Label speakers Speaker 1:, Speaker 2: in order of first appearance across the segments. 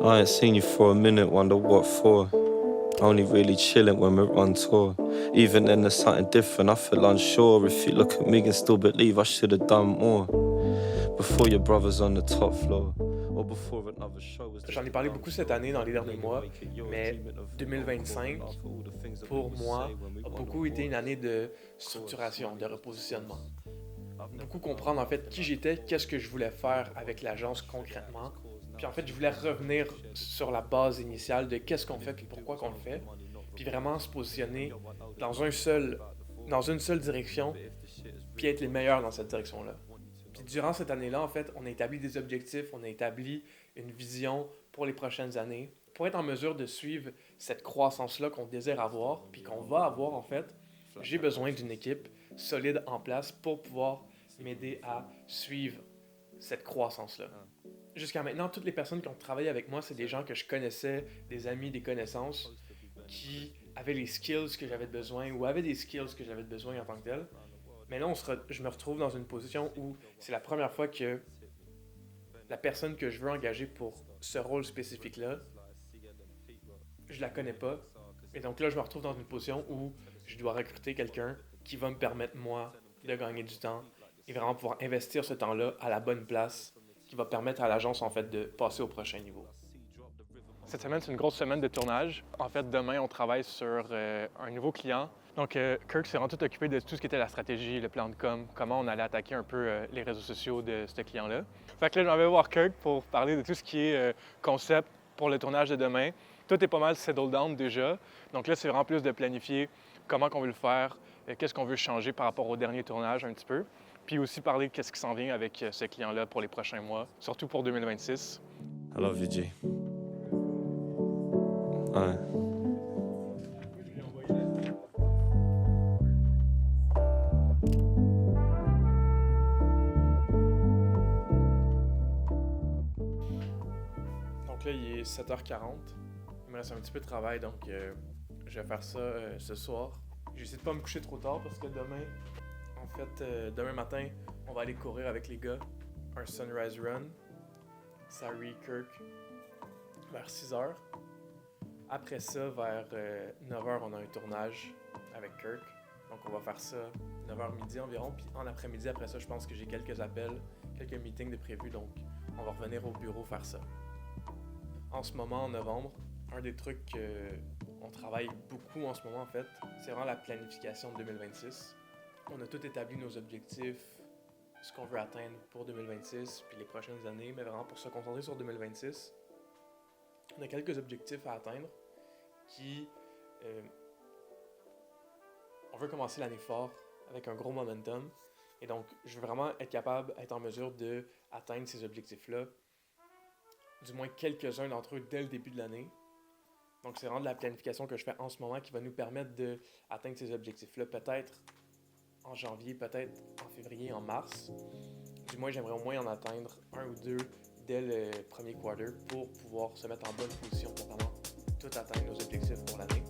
Speaker 1: I ain't seen you for a minute, wonder what for. Only really chilling when we're on tour. Even then there's something different, I feel unsure. If you look at me and still believe I should have done more. Before your brother's on the top floor. Or before another show was.
Speaker 2: J'en ai parlé beaucoup cette année, dans les derniers mois, mais 2025, pour moi, a beaucoup été une année de structuration, de repositionnement. Beaucoup comprendre en fait qui j'étais, qu'est-ce que je voulais faire avec l'agence concrètement. Puis en fait, je voulais revenir sur la base initiale de qu'est-ce qu'on fait puis pourquoi qu'on le fait. Puis vraiment se positionner dans une seule direction, puis être les meilleurs dans cette direction-là. Puis durant cette année-là, en fait, on a établi des objectifs, on a établi une vision pour les prochaines années, pour être en mesure de suivre cette croissance-là qu'on désire avoir, puis qu'on va avoir en fait. J'ai besoin d'une équipe solide en place pour pouvoir m'aider à suivre cette croissance-là. Jusqu'à maintenant, toutes les personnes qui ont travaillé avec moi, c'est des gens que je connaissais, des amis, des connaissances, qui avaient les skills que j'avais besoin ou avaient des skills que j'avais besoin en tant que tel. Mais là, je me retrouve dans une position où c'est la première fois que la personne que je veux engager pour ce rôle spécifique-là, je la connais pas. Et donc là, je me retrouve dans une position où je dois recruter quelqu'un qui va me permettre, moi, de gagner du temps et vraiment pouvoir investir ce temps-là à la bonne place qui va permettre à l'agence, en fait, de passer au prochain niveau. Cette semaine, c'est une grosse semaine de tournage. En fait, demain, on travaille sur un nouveau client. Donc, Kirk s'est vraiment tout occupé de tout ce qui était la stratégie, le plan de com, comment on allait attaquer un peu les réseaux sociaux de ce client-là. Fait que là, je m'en vais voir Kirk pour parler de tout ce qui est concept pour le tournage de demain. Tout est pas mal settled down déjà. Donc là, c'est vraiment plus de planifier comment on veut le faire, qu'est-ce qu'on veut changer par rapport au dernier tournage un petit peu. Puis aussi parler de qu'est-ce qui s'en vient avec ce client-là pour les prochains mois, surtout pour 2026.
Speaker 1: I love you, G. Aye.
Speaker 2: Donc là, il est 7h40. Il me reste un petit peu de travail, donc je vais faire ça ce soir. J'essaie de pas me coucher trop tard parce que demain matin, on va aller courir avec les gars un Sunrise Run, Sari, Kirk, vers 6h. Après ça, vers 9h, on a un tournage avec Kirk. Donc on va faire ça 9h midi environ. Puis en après-midi, après ça, je pense que j'ai quelques appels, quelques meetings de prévus. Donc on va revenir au bureau faire ça. En ce moment, en novembre, un des trucs qu'on travaille beaucoup en ce moment, en fait, c'est vraiment la planification de 2026. On a tout établi nos objectifs, ce qu'on veut atteindre pour 2026 puis les prochaines années, mais vraiment pour se concentrer sur 2026. On a quelques objectifs à atteindre qui... on veut commencer l'année fort avec un gros momentum. Et donc, je veux vraiment être en mesure d'atteindre ces objectifs-là, du moins quelques-uns d'entre eux dès le début de l'année. Donc, c'est vraiment de la planification que je fais en ce moment qui va nous permettre d'atteindre ces objectifs-là, peut-être en janvier, peut-être en février, en mars. Du moins, j'aimerais au moins en atteindre un ou deux dès le premier quarter pour pouvoir se mettre en bonne position pour vraiment tout atteindre nos objectifs pour l'année.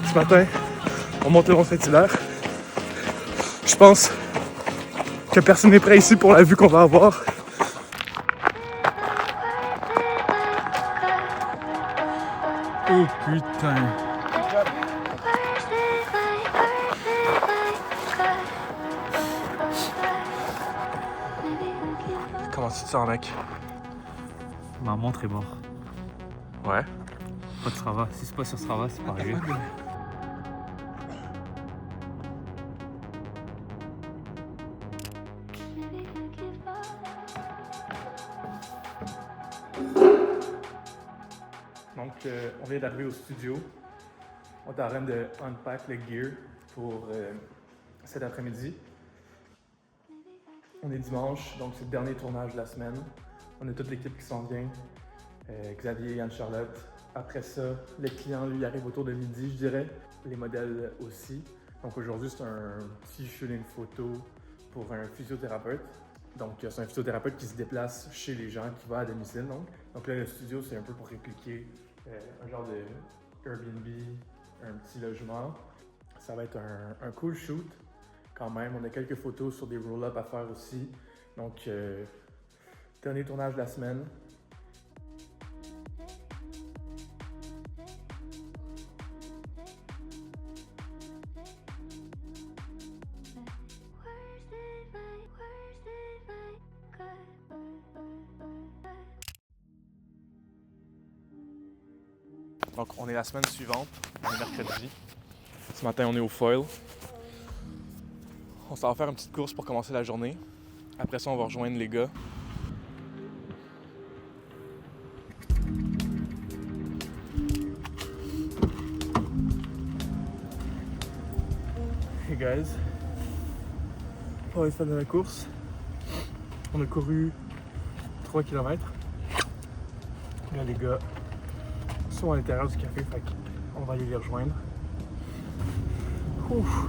Speaker 2: Ce matin, on monte le Mont Saint-Hilaire. Je pense que personne n'est prêt ici pour la vue qu'on va avoir.
Speaker 3: Oh putain.
Speaker 2: Comment tu te sens, mec?
Speaker 3: Ma montre est morte.
Speaker 2: Ouais.
Speaker 3: Pas de Strava. Si c'est pas sur Strava, c'est pas arrivé.
Speaker 2: Donc, on vient d'arriver au studio. On est en train de unpack le gear pour cet après-midi. On est dimanche, donc c'est le dernier tournage de la semaine. On a toute l'équipe qui s'en vient. Xavier et Anne-Charlotte. Après ça, le client, lui, arrive autour de midi, je dirais. Les modèles aussi. Donc aujourd'hui, c'est un petit shooting photo pour un physiothérapeute. Donc c'est un physiothérapeute qui se déplace chez les gens, qui va à domicile. Donc là, le studio, c'est un peu pour répliquer un genre de Airbnb, un petit logement. Ça va être un cool shoot quand même. On a quelques photos sur des roll-ups à faire aussi. Donc, dernier tournage de la semaine. Donc, on est la semaine suivante, on est mercredi. Ce matin, on est au foil. On s'en va faire une petite course pour commencer la journée. Après ça, on va rejoindre les gars. Hey guys, on va faire de la course. On a couru 3 km. Là, les gars sont à l'intérieur du café, fait qu'on va aller les rejoindre. Ouf.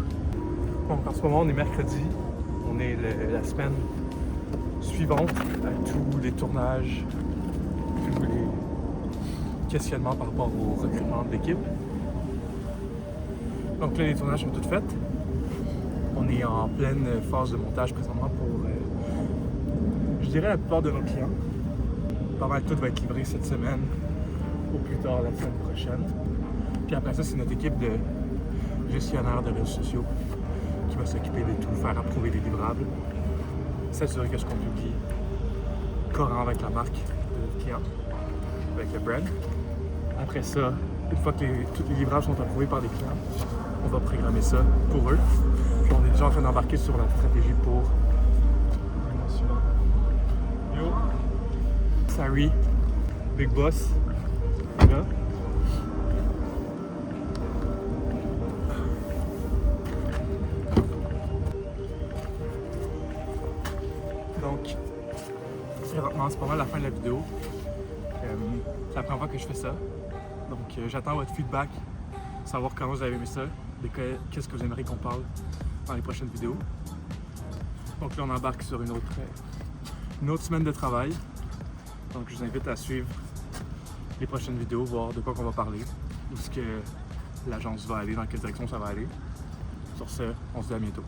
Speaker 2: Donc en ce moment, on est mercredi. On est la semaine suivante à tous les tournages, tous les questionnements par rapport au recrutement de l'équipe. Donc là, les tournages sont tous faits. On est en pleine phase de montage présentement pour, je dirais, la plupart de nos clients. Pas mal tout va être livré cette semaine, au plus tard la semaine prochaine. Puis après ça, c'est notre équipe de gestionnaires de réseaux sociaux qui va s'occuper de tout, faire approuver les livrables, s'assurer que ce qu'on publie cohérent avec la marque de notre client, avec le brand. Après ça, une fois que tous les livrables sont approuvés par les clients, on va programmer ça pour eux. Puis on est déjà en train d'embarquer sur la stratégie pour Yo! Sari, Big Boss, là. Donc, présentement, c'est pas mal la fin de la vidéo. C'est la première fois que je fais ça. Donc, j'attends votre feedback, savoir comment vous avez aimé ça, qu'est-ce que vous aimeriez qu'on parle dans les prochaines vidéos. Donc là, on embarque sur une autre semaine de travail. Donc, je vous invite à suivre les prochaines vidéos, voir de quoi on va parler, où est-ce que l'agence va aller, dans quelle direction ça va aller. Sur ce, on se dit à bientôt.